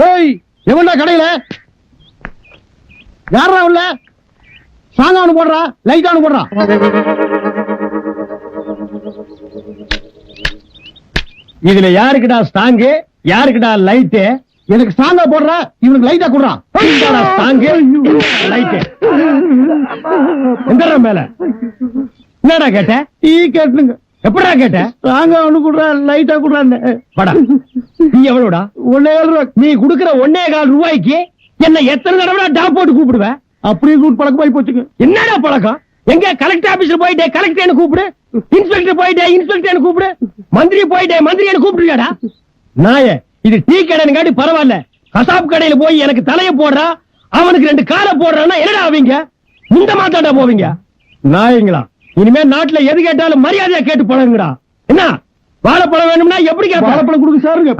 ஏய் எவன்டா கடையில யாரா உள்ள சாங்கானு போடுறா லைட்டானு போடுறா இதுல யாருக்குடா ஸ்டாங்கு யாருக்குடா லைட்டு எனக்கு ஸ்டாங்கா போடுறா இவனுக்கு லைட்டா குடுறான் ஸ்டாங்கு லைட்டு எந்த மேல என்னடா கேட்ட டீ கேட்டுங்க எப்படா கேட்ட ஸ்டாங்கா ஒண்ணு குடுறா லைட்டா குடுறான்னு படா நீ எவ்வளவுடா 1.5 ரூபா நீ குடுக்கிற 1.25 ரூபாய்க்கு என்ன எத்தனை தடவை டாப் போட்டு கூப்பிடுவ அப்படியே கூட்டு பழக்கமாயி போச்சுங்க என்னடா பழக்கம் எங்க கலெக்டர் ஆபீஸ்ல போயிட்டே கலெக்டர் கூப்பிடு இன்ஸ்பெக்டர் போயிட்டே இன்ஸ்பெக்டர் கூப்பிடு மந்திரி போயிட்டே மந்திரி கூப்பிடுறியாடா நாயே இது டீ கடைன்னு காட்டி பரவாயில்ல கசாப் கடையில போய் எனக்கு தலைய போடுறா அவனுக்கு 2 காலை போடுறான்னா என்னடா ஆவீங்க இந்த மாத்தாண்டா போவீங்க நாயங்களா இனிமே நாட்டுல எது கேட்டாலும் மரியாதையா கேட்டு பழகுங்கடா என்ன வாழைப்பழம் வேணும்னா எப்படி வாழைப்பழம் கொடுக்க சாருங்க